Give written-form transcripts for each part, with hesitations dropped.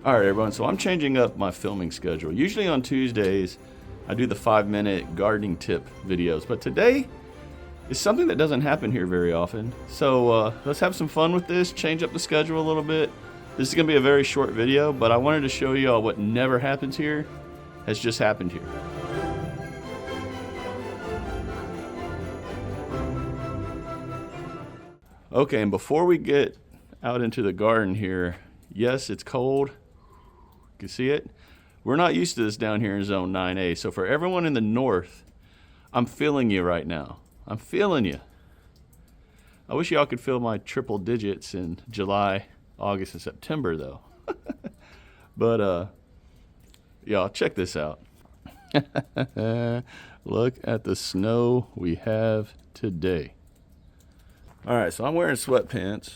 Alright everyone, so I'm changing up my filming schedule. Usually on Tuesdays, I do the 5-minute gardening tip videos, but today is something that doesn't happen here very often. So let's have some fun with this, change up the schedule a little bit. This is going to be a very short video, but I wanted to show you all what never happens here has just happened here. Okay, and before we get out into the garden here, yes, it's cold. You can see it. We're not used to this down here in zone 9A. So for everyone in the north, I'm feeling you right now. I'm feeling you. I wish y'all could feel my triple digits in July, August, and September though. But y'all, check this out. Look at the snow we have today. All right, so I'm wearing sweatpants.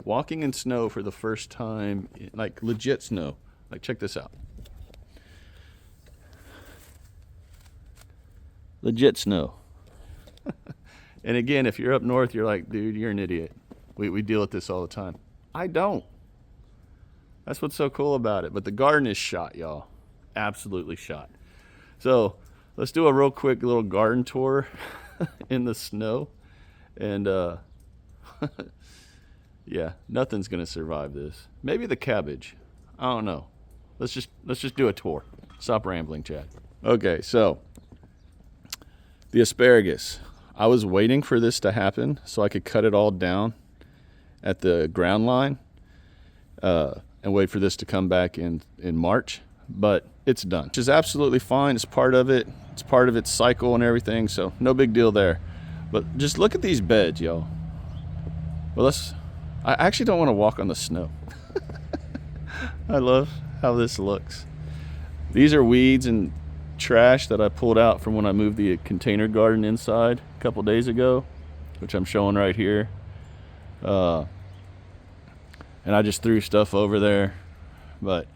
Walking in snow for the first time, like legit snow. Like, check this out. Legit snow. And again, if you're up north, you're like, dude, you're an idiot. We deal with this all the time. I don't. That's what's so cool about it. But the garden is shot, y'all. Absolutely shot. So let's do a real quick little garden tour in the snow. And yeah, nothing's gonna survive this. Maybe the cabbage. I don't know. Let's just do a tour. Stop rambling, Chad. Okay, so the asparagus. I was waiting for this to happen so I could cut it all down at the ground line and wait for this to come back in March, but it's done. Which is absolutely fine. It's part of it. It's part of its cycle and everything, so no big deal there. But just look at these beds, y'all. Well, I actually don't want to walk on the snow. I love how this looks. These are weeds and trash that I pulled out from when I moved the container garden inside a couple days ago, which I'm showing right here. And I just threw stuff over there. But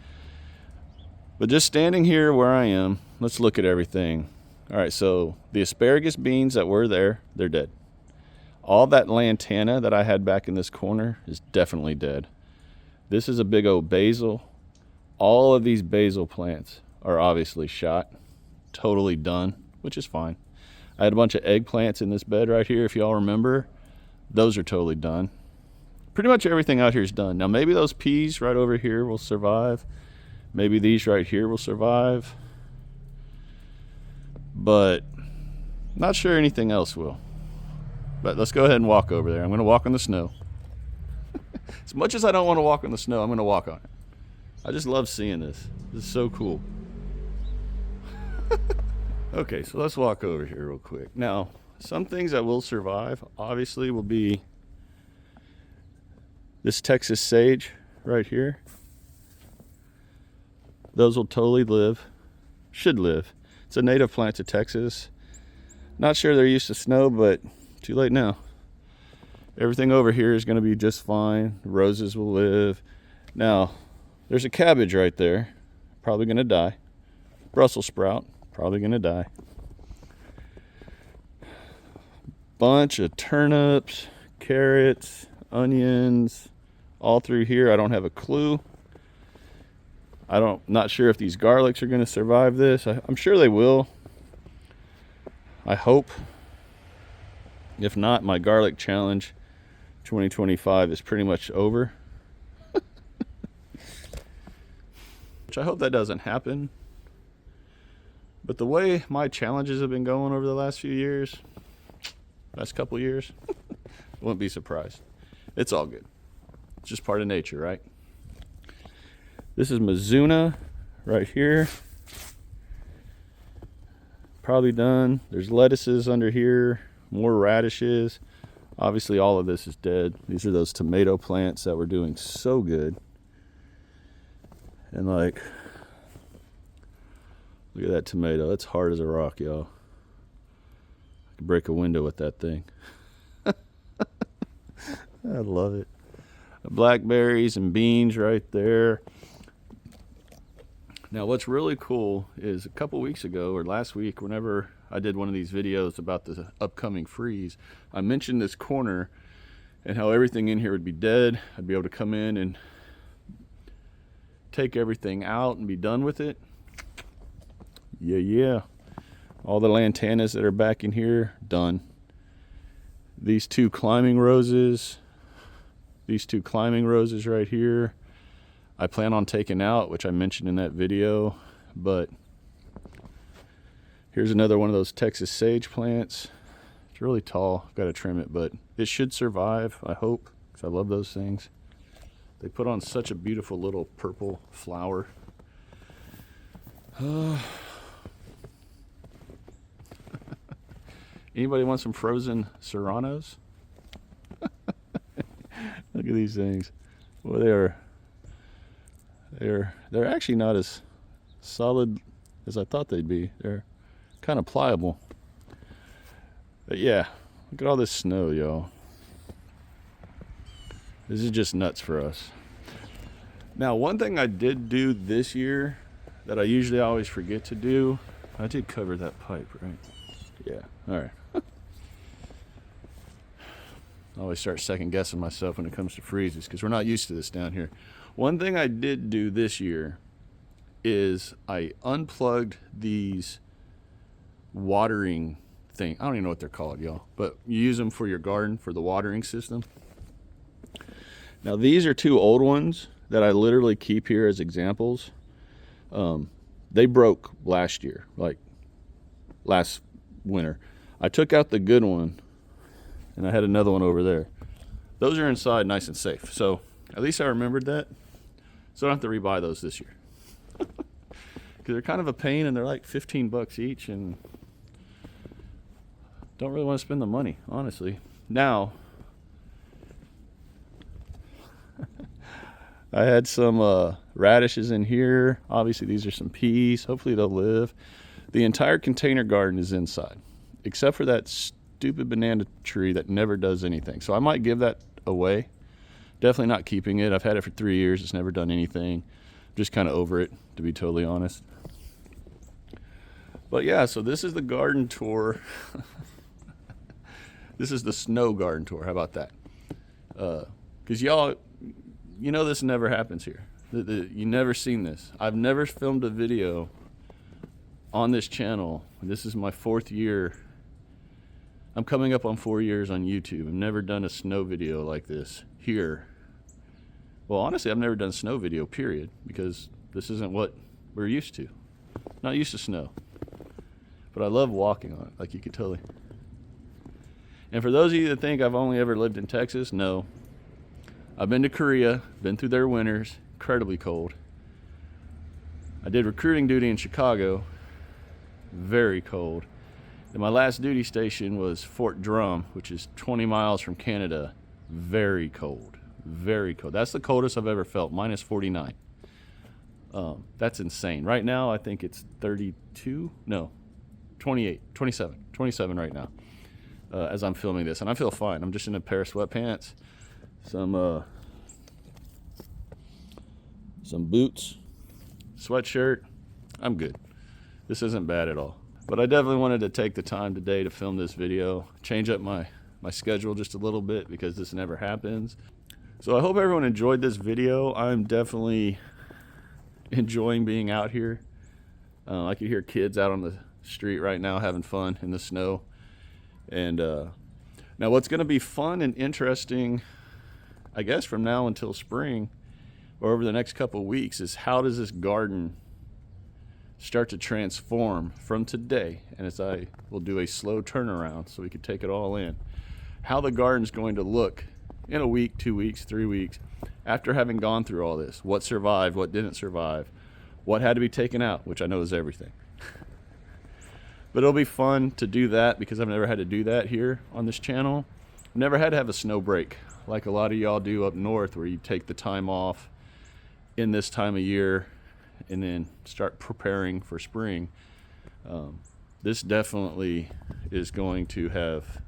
just standing here where I am, let's look at everything. All right, so the asparagus beans that were there, they're dead. All that lantana that I had back in this corner is definitely dead. This is a big old basil. All of these basil plants are obviously shot, totally done, which is fine. I had a bunch of eggplants in this bed right here, if y'all remember. Those are totally done. Pretty much everything out here is done. Now maybe those peas right over here will survive. Maybe these right here will survive. But not sure anything else will. But let's go ahead and walk over there. I'm going to walk on the snow. As much as I don't want to walk on the snow, I'm going to walk on it. I just love seeing this. This is so cool. Okay, so let's walk over here real quick. Now, some things that will survive, obviously, will be this Texas sage right here. Those will totally live. Should live. It's a native plant to Texas. Not sure they're used to snow, but too late now. Everything over here is going to be just fine. Roses will live. Now, there's a cabbage right there. Probably going to die. Brussels sprout. Probably going to die. Bunch of turnips, carrots, onions, all through here. I don't have a clue. Not sure if these garlics are going to survive this. I'm sure they will. I hope. If not, my garlic challenge 2025 is pretty much over. Which I hope that doesn't happen. But the way my challenges have been going over the last few years, last couple years, wouldn't be surprised. It's all good. It's just part of nature, right? This is Mizuna right here. Probably done. There's lettuces under here, more radishes. Obviously all of this is dead. These are those tomato plants that were doing so good. And like, look at that tomato. It's hard as a rock, y'all. I could break a window with that thing. I love it. Blackberries and beans right there. Now what's really cool is a couple weeks ago or last week, whenever I did one of these videos about the upcoming freeze, I mentioned this corner and how everything in here would be dead. I'd be able to come in and take everything out and be done with it. Yeah. All the lantanas that are back in here, done. These two climbing roses right here, I plan on taking out, which I mentioned in that video. But here's another one of those Texas sage plants. It's really tall. I've got to trim it, but it should survive, I hope, because I love those things. They put on such a beautiful little purple flower. Anybody want some frozen serranos? Look at these things. Well, they're actually not as solid as I thought they'd be. They're kind of pliable. But yeah, look at all this snow, y'all. This is just nuts for us. Now, one thing I did do this year that I usually always forget to do, I did cover that pipe, right? Yeah, all right. I always start second guessing myself when it comes to freezes because we're not used to this down here. One thing I did do this year is I unplugged these watering thing. I don't even know what they're called, y'all, but you use them for your garden, for the watering system. Now, these are two old ones that I literally keep here as examples. They broke last year, like last winter. I took out the good one, and I had another one over there. Those are inside nice and safe. So at least I remembered that. So I don't have to rebuy those this year. Because they're kind of a pain, and they're like 15 bucks each, and don't really want to spend the money, honestly. Now, I had some radishes in here. Obviously, these are some peas. Hopefully, they'll live. The entire container garden is inside, except for that stupid banana tree that never does anything. So I might give that away. Definitely not keeping it. I've had it for 3 years. It's never done anything. Just kind of over it, to be totally honest. But yeah, so this is the garden tour. This is the snow garden tour. How about that? Because y'all, you know this never happens here. You never seen this. I've never filmed a video on this channel. This is my 4th year. I'm coming up on 4 years on YouTube. I've never done a snow video like this here. Well, honestly, I've never done a snow video, period, because this isn't what we're used to. Not used to snow. But I love walking on it, like you could totally. And for those of you that think I've only ever lived in Texas, no. I've been to Korea, been through their winters, incredibly cold. I did recruiting duty in Chicago, very cold. And my last duty station was Fort Drum, which is 20 miles from Canada, very cold, very cold. That's the coldest I've ever felt, minus 49. That's insane. Right now, I think it's 32, no, 28, 27 right now, as I'm filming this. And I feel fine. I'm just in a pair of sweatpants, some boots, sweatshirt. I'm good. This isn't bad at all. But I definitely wanted to take the time today to film this video, change up my schedule just a little bit because this never happens. So I hope everyone enjoyed this video. I'm definitely enjoying being out here. I can hear kids out on the street right now having fun in the snow. And now what's going to be fun and interesting, I guess from now until spring or over the next couple of weeks, is how does this garden start to transform from today, and as I will do a slow turnaround so we can take it all in, how the garden's going to look in a week, 2 weeks, 3 weeks, after having gone through all this. What survived, what didn't survive, what had to be taken out, which I know is everything. But it'll be fun to do that because I've never had to do that here on this channel. I've never had to have a snow break like a lot of y'all do up north, where you take the time off in this time of year and then start preparing for spring. This definitely is going to have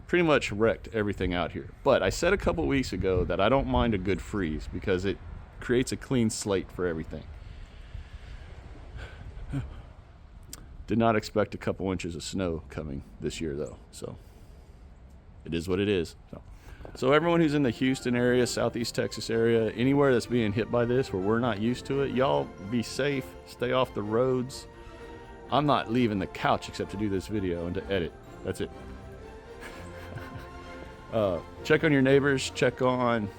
pretty much wrecked everything out here. But I said a couple weeks ago that I don't mind a good freeze because it creates a clean slate for everything. Did not expect a couple inches of snow coming this year though, so it is what it is. So So everyone who's in the Houston area, Southeast Texas area, anywhere that's being hit by this where we're not used to it, y'all be safe, stay off the roads. I'm not leaving the couch except to do this video and to edit. That's it. Check on your neighbors, check on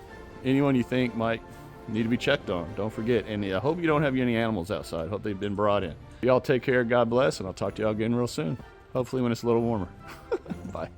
anyone you think might need to be checked on. Don't forget. And I hope you don't have any animals outside. Hope they've been brought in. Y'all take care, God bless, and I'll talk to y'all again real soon. Hopefully when it's a little warmer. Bye.